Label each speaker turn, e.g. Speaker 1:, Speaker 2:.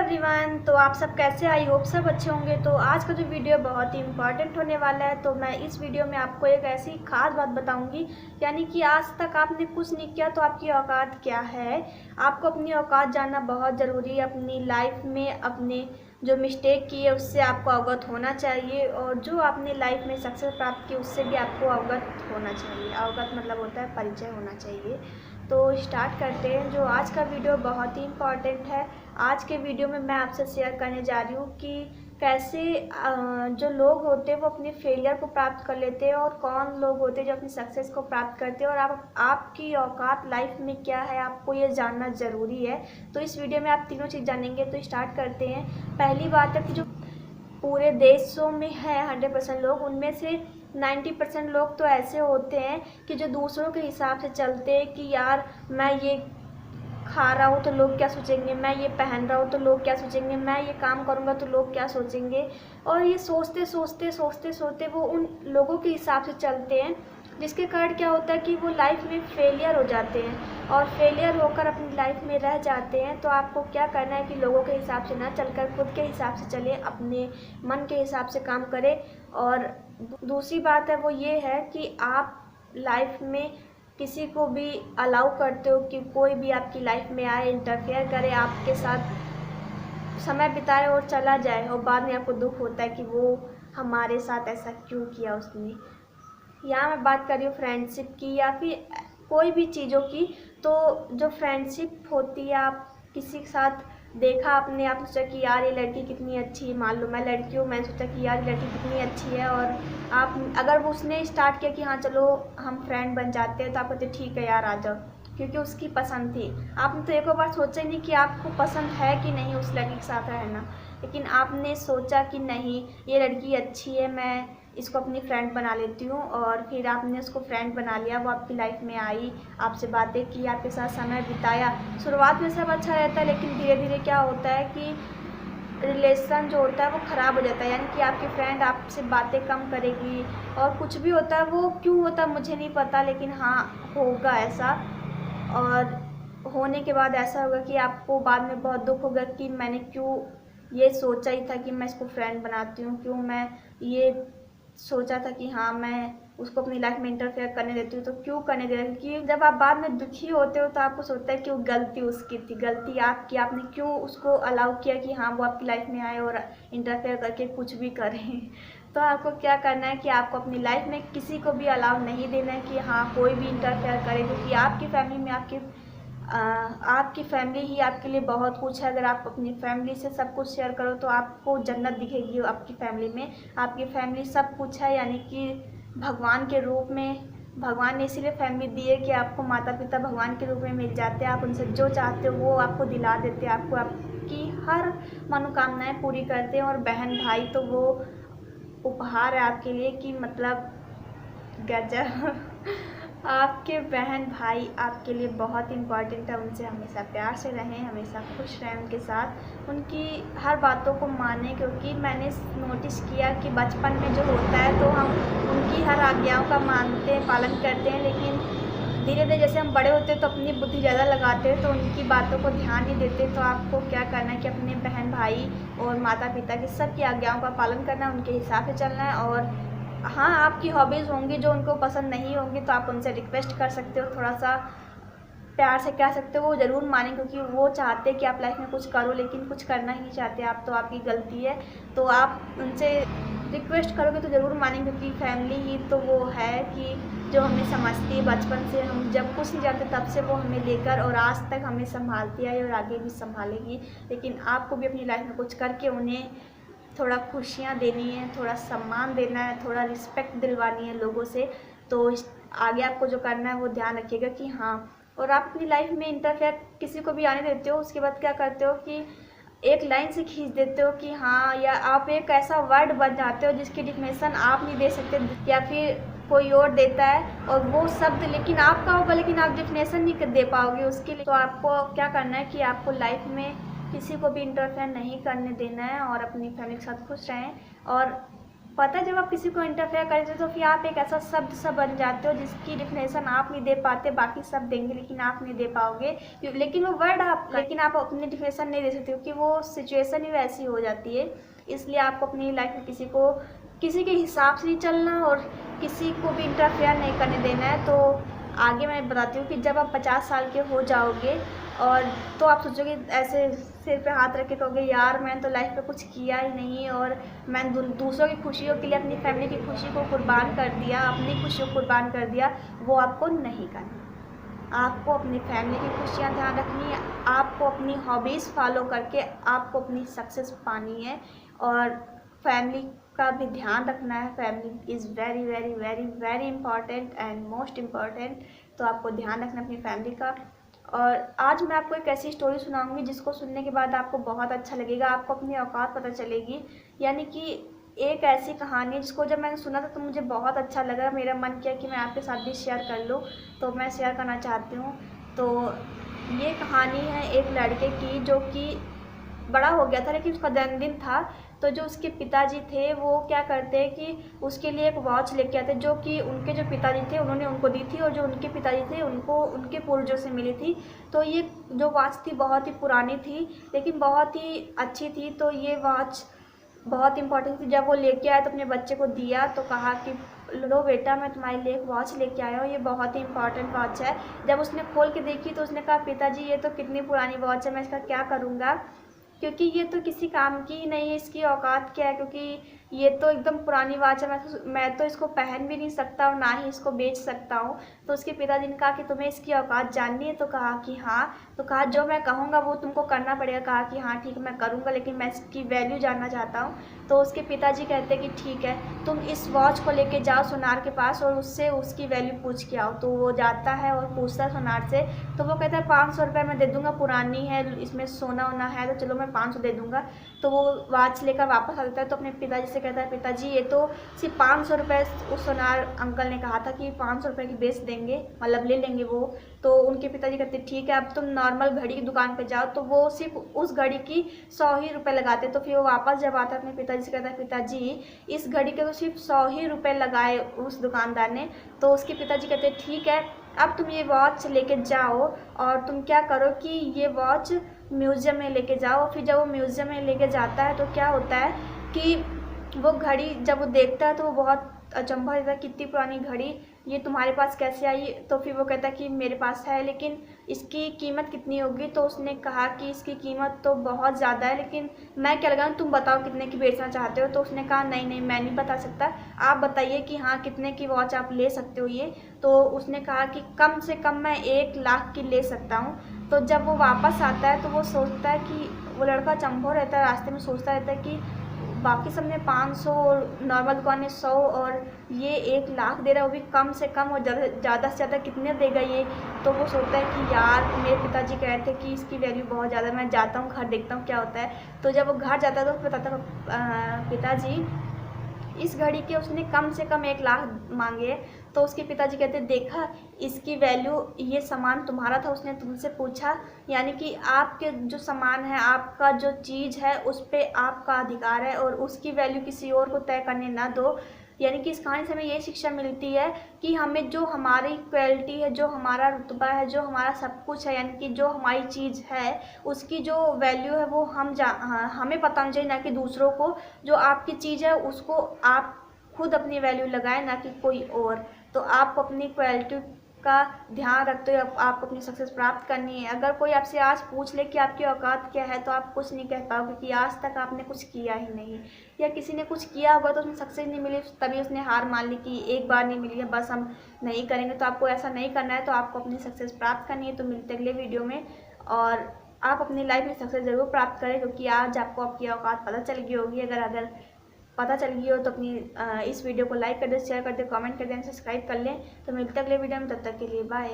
Speaker 1: Everyone, तो आप सब कैसे? आई होप सब अच्छे होंगे। तो आज का जो वीडियो बहुत ही इम्पॉर्टेंट होने वाला है। तो मैं इस वीडियो में आपको एक ऐसी खास बात बताऊंगी, यानी कि आज तक आपने कुछ नहीं किया तो आपकी औकात क्या है। आपको अपनी औकात जानना बहुत ज़रूरी है। अपनी लाइफ में अपने जो मिस्टेक की है उससे आपको अवगत होना चाहिए, और जो आपने लाइफ में सक्सेस प्राप्त की उससे भी आपको अवगत होना चाहिए। अवगत मतलब होता है परिचय होना चाहिए। तो स्टार्ट करते हैं। जो आज का वीडियो बहुत ही इम्पॉर्टेंट है। आज के वीडियो में मैं आपसे शेयर करने जा रही हूँ कि कैसे जो लोग होते हैं वो अपने फेलियर को प्राप्त कर लेते हैं, और कौन लोग होते हैं जो अपनी सक्सेस को प्राप्त करते हैं, और आपकी औकात लाइफ में क्या है आपको ये जानना ज़रूरी है। तो इस वीडियो में आप तीनों चीज़ जानेंगे। तो स्टार्ट करते हैं। पहली बात है कि जो पूरे देशों में है 100% लोग, उनमें से 90% लोग तो ऐसे होते हैं कि जो दूसरों के हिसाब से चलते हैं कि यार मैं ये खा रहा हूँ तो लोग क्या सोचेंगे, मैं ये पहन रहा हूँ तो लोग क्या सोचेंगे, मैं ये काम करूँगा तो लोग क्या सोचेंगे। और ये सोचते सोचते सोचते सोचते वो उन लोगों के हिसाब से चलते हैं, जिसके कारण क्या होता है कि वो लाइफ में फेलियर हो जाते हैं, और फेलियर होकर अपनी लाइफ में रह जाते हैं। तो आपको क्या करना है कि लोगों के हिसाब से ना चलकर खुद के हिसाब से चलें, अपने मन के हिसाब से काम करें। और दूसरी बात है वो ये है कि आप लाइफ में किसी को भी अलाउ करते हो कि कोई भी आपकी लाइफ में आए, इंटरफेयर करे, आपके साथ समय बिताए और चला जाए, और बाद में आपको दुख होता है कि वो हमारे साथ ऐसा क्यों किया उसने। यहाँ मैं बात कर रही हूँ फ्रेंडशिप की या फिर कोई भी चीज़ों की। तो जो फ्रेंडशिप होती है, आप किसी के साथ देखा आपने, आप सोचा कि यार ये लड़की कितनी अच्छी है, मान लो मैं लड़की हूँ, मैंने सोचा कि यार ये लड़की कितनी अच्छी है, और आप अगर वो उसने स्टार्ट किया कि हाँ चलो हम फ्रेंड बन जाते हैं, तो आप कहते ठीक है यार आ जाओ, क्योंकि उसकी पसंद थी। आपने तो एक बार सोचा ही नहीं कि आपको पसंद है कि नहीं उस लड़की के साथ रहना, लेकिन आपने सोचा कि नहीं ये लड़की अच्छी है, मैं इसको अपनी फ्रेंड बना लेती हूँ। और फिर आपने उसको फ्रेंड बना लिया, वो आपकी लाइफ में आई, आपसे बातें की, आपके साथ समय बिताया। शुरुआत में सब अच्छा रहता है, लेकिन धीरे धीरे क्या होता है कि रिलेशन जो होता है वो ख़राब हो जाता है। यानी कि आपकी फ्रेंड आपसे बातें कम करेगी, और कुछ भी होता है वो क्यों होता है मुझे नहीं पता, लेकिन हाँ होगा ऐसा। और होने के बाद ऐसा होगा कि आपको बाद में बहुत दुख होगा कि मैंने क्यों ये सोचा ही था कि मैं इसको फ्रेंड बनाती हूँ, क्यों मैं ये सोचा था कि हाँ मैं उसको अपनी लाइफ में इंटरफेयर करने देती हूँ, तो क्यों करने दे रहा है। क्योंकि जब आप बाद में दुखी होते हो तो आपको सोचता है कि वो गलती उसकी थी, गलती आपकी, आपने क्यों उसको अलाउ किया कि हाँ वो आपकी लाइफ में आए और इंटरफेयर करके कुछ भी करें। तो आपको क्या करना है कि आपको अपनी लाइफ में किसी को भी अलाउ नहीं देना है कि हाँ कोई भी इंटरफेयर करे, क्योंकि आपकी फैमिली में आपकी फैमिली ही आपके लिए बहुत कुछ है। अगर आप अपनी फैमिली से सब कुछ शेयर करो तो आपको जन्नत दिखेगी आपकी फैमिली में। आपकी फैमिली सब कुछ है, यानी कि भगवान के रूप में। भगवान ने इसीलिए फैमिली दी है कि आपको माता पिता भगवान के रूप में मिल जाते हैं। आप उनसे जो चाहते हो वो आपको दिला देते हैं, आपको आपकी हर मनोकामनाएं पूरी करते हैं। और बहन भाई तो वो उपहार है आपके लिए कि मतलब गजब। आपके बहन भाई आपके लिए बहुत इम्पॉर्टेंट है। उनसे हमेशा प्यार से रहें, हमेशा खुश रहें उनके साथ, उनकी हर बातों को मानें। क्योंकि मैंने नोटिस किया कि बचपन में जो होता है तो हम उनकी हर आज्ञाओं का मानते हैं, पालन करते हैं, लेकिन धीरे धीरे जैसे हम बड़े होते हैं तो अपनी बुद्धि ज़्यादा लगाते हैं, तो उनकी बातों को ध्यान नहीं देते। तो आपको क्या करना है कि अपने बहन भाई और माता पिता की सबकी आज्ञाओं का पालन करना है, उनके हिसाब से चलना है। और हाँ आपकी हॉबीज़ होंगी जो उनको पसंद नहीं होंगी, तो आप उनसे रिक्वेस्ट कर सकते हो, थोड़ा सा प्यार से कह सकते हो, वो ज़रूर मानें, क्योंकि वो चाहते हैं कि आप लाइफ में कुछ करो, लेकिन कुछ करना ही नहीं चाहते आप, तो आपकी गलती है। तो आप उनसे रिक्वेस्ट करोगे तो ज़रूर मानेंगे, क्योंकि फैमिली ही तो वो है कि जो हमें समझती है बचपन से। हम जब कुछ नहीं जानते तब से वो हमें लेकर और आज तक हमें संभालती है और आगे भी संभालेगी। लेकिन आपको भी अपनी लाइफ में कुछ करके उन्हें थोड़ा खुशियाँ देनी है, थोड़ा सम्मान देना है, थोड़ा रिस्पेक्ट दिलवानी है लोगों से। तो आगे आपको जो करना है वो ध्यान रखिएगा कि हाँ। और आप अपनी लाइफ में इंटरफेयर किसी को भी आने देते हो, उसके बाद क्या करते हो कि एक लाइन से खींच देते हो कि हाँ, या आप एक ऐसा वर्ड बन जाते हो जिसकी डिफिनेशन आप नहीं दे सकते, या फिर कोई और देता है और वो शब्द लेकिन आपका होगा, लेकिन आप डिफिनेशन नहीं दे पाओगे उसके लिए। तो आपको क्या करना है कि आपको लाइफ में किसी को भी इंटरफेयर नहीं करने देना है, और अपनी फैमिली के साथ खुश रहें। और पता है जब आप किसी को इंटरफेयर करते हो तो फिर आप एक ऐसा शब्द सा बन जाते हो जिसकी डिफिनेशन आप नहीं दे पाते, बाकी सब देंगे लेकिन आप नहीं दे पाओगे। लेकिन वो वर्ड आप, लेकिन आप अपनी डिफिनेशन नहीं दे सकते क्योंकि वो सिचुएशन ही वैसी हो जाती है। इसलिए आपको अपनी लाइफ में किसी के हिसाब से नहीं चलना और किसी को भी इंटरफेयर नहीं करने देना है। तो आगे मैं बताती हूँ कि जब आप 50 साल के हो जाओगे और तो आप सोचोगे, ऐसे सिर पे हाथ रख के कहोगे यार मैंने तो लाइफ में कुछ किया ही नहीं और मैं दूसरों की खुशियों के लिए अपनी फैमिली की खुशी को कुर्बान कर दिया, अपनी खुशियों को कुर्बान कर दिया। वो आपको नहीं करना। आपको अपनी फैमिली की खुशियाँ ध्यान रखनी है, आपको अपनी हॉबीज़ फॉलो करके आपको अपनी सक्सेस पानी है और फैमिली का भी ध्यान रखना है। Family is very very very very important and most important. तो आपको ध्यान रखना अपनी फैमिली का। और आज मैं आपको एक ऐसी स्टोरी सुनाऊंगी जिसको सुनने के बाद आपको बहुत अच्छा लगेगा, आपको अपनी औकात पता चलेगी। यानी कि एक ऐसी कहानी जिसको जब मैंने सुना था तो मुझे बहुत अच्छा लगा, मेरा मन किया कि मैं आपके साथ भी शेयर कर लूँ, तो मैं शेयर करना चाहती हूँ। तो ये कहानी है एक लड़के की जो कि बड़ा हो गया था लेकिन उसका जन्मदिन था। तो जो उसके पिताजी थे वो क्या करते हैं कि उसके लिए एक वॉच लेके आते, जो कि उनके जो पिताजी थे उन्होंने उनको दी थी और जो उनके पिताजी थे उनको उनके पूर्वजों से मिली थी। तो ये जो वॉच थी बहुत ही पुरानी थी लेकिन बहुत ही अच्छी थी। तो ये वॉच बहुत इंपॉर्टेंट थी। जब वो लेके आया तो अपने बच्चे को दिया तो कहा कि लो बेटा मैं तुम्हारे लिए एक वॉच लेके आया हूँ, ये बहुत ही इंपॉर्टेंट वॉच है। जब उसने खोल के देखी तो उसने कहा पिताजी ये तो कितनी पुरानी वॉच है, मैं इसका क्या करूँगा, क्योंकि ये तो किसी काम की ही नहीं है, इसकी औकात क्या है, क्योंकि ये तो एकदम पुरानी वॉच है, मैं तो इसको पहन भी नहीं सकता और ना ही इसको बेच सकता हूँ। तो उसके पिताजी ने कहा कि तुम्हें इसकी औकात जाननी है, तो कहा कि हाँ। तो कहा जो मैं कहूँगा वो तुमको करना पड़ेगा। कहा कि हाँ ठीक है मैं करूँगा लेकिन मैं इसकी वैल्यू जानना चाहता हूँ। तो उसके पिताजी कहते कि ठीक है तुम इस वॉच को लेके जाओ सुनार के पास और उससे उसकी वैल्यू पूछ के आओ। तो वो जाता है और पूछता है सुनार से। तो वो कहता है 500 रुपये मैं दे दूँगा, पुरानी है इसमें सोना वोना है तो चलो मैं 500 दे दूँगा। तो वो वॉच लेकर वापस आ जाता है। तो अपने पिताजी से कहता है पिताजी ये तो सिर्फ 500 रुपये, उस सोनार अंकल ने कहा था कि 500 रुपये की बेच देंगे, मतलब ले लेंगे वो। तो उनके पिताजी कहते ठीक है अब तुम नॉर्मल घड़ी की दुकान पे जाओ। तो वो सिर्फ उस घड़ी की 100 ही रुपये लगाते। तो फिर वो वापस जब आता है अपने पिताजी से कहता है पिताजी इस घड़ी के तो सिर्फ 100 ही रुपये लगाए उस दुकानदार ने। तो उसके पिताजी कहते ठीक है अब तुम ये वॉच लेके जाओ और तुम क्या करो कि ये वॉच म्यूज़ियम में लेके जाओ। फिर जब वो म्यूज़ियम में लेके जाता है तो क्या होता है कि वो घड़ी जब वो देखता है तो वो बहुत अचंभा रहता है, कितनी पुरानी घड़ी ये तुम्हारे पास कैसे आई। तो फिर वो कहता है कि मेरे पास है लेकिन इसकी कीमत कितनी होगी। तो उसने कहा कि इसकी कीमत तो बहुत ज़्यादा है लेकिन मैं क्या लगाऊँ, तुम बताओ कितने की बेचना चाहते हो। तो उसने कहा नहीं नहीं मैं नहीं बता सकता, आप बताइए कि हाँ कितने की वॉच आप ले सकते हो ये। तो उसने कहा कि कम से कम मैं 1 लाख की ले सकता हूँ। तो जब वो वापस आता है तो वो सोचता है कि वो लड़का चंभो रहता है, रास्ते में सोचता रहता है कि बाकी सब ने 500 और नॉर्मल दुकान ने 100 और ये 1 लाख दे रहा है, वो भी कम से कम, और ज़्यादा से ज़्यादा कितने देगा ये। तो वो सोचता है कि यार मेरे पिताजी कह रहे थे कि इसकी वैल्यू बहुत ज़्यादा, मैं जाता हूँ घर देखता हूँ क्या होता है। तो जब वो घर जाता है तो बताता है पिताजी इस घड़ी के उसने कम से कम 1 लाख मांगे। तो उसके पिताजी कहते देखा इसकी वैल्यू, ये सामान तुम्हारा था, उसने तुमसे पूछा, यानी कि आपके जो सामान है आपका जो चीज़ है उस पर आपका अधिकार है और उसकी वैल्यू किसी और को तय करने ना दो। यानी कि इस कहानी से हमें ये शिक्षा मिलती है कि हमें जो हमारी क्वालिटी है, जो हमारा रुतबा है, जो हमारा सब कुछ है, यानी कि जो हमारी चीज़ है उसकी जो वैल्यू है वो हमें पता होना चाहिए, ना कि दूसरों को। जो आपकी चीज़ है उसको आप खुद अपनी वैल्यू लगाएं, ना कि कोई और। तो आपको अपनी क्वालिटी का ध्यान रखते हुए आपको अपनी सक्सेस प्राप्त करनी है। अगर कोई आपसे आज पूछ ले कि आपकी औकात क्या है तो आप कुछ नहीं कह पाओगे क्योंकि आज तक आपने कुछ किया ही नहीं, या किसी ने कुछ किया होगा तो उसमें सक्सेस नहीं मिली तभी उसने हार मान ली कि एक बार नहीं मिली है बस हम नहीं करेंगे। तो आपको ऐसा नहीं करना है, तो आपको अपनी सक्सेस प्राप्त करनी है। तो मिलते अगले वीडियो में, और आप अपनी लाइफ में सक्सेस ज़रूर प्राप्त करें क्योंकि आज आपको आपकी औकात पता चल गई होगी। अगर पता चल गई हो तो अपनी इस वीडियो को लाइक कर दें, शेयर कर दें, कमेंट कर दें, सब्सक्राइब कर लें। तो मिलते अगले वीडियो में, तब तक के लिए बाय।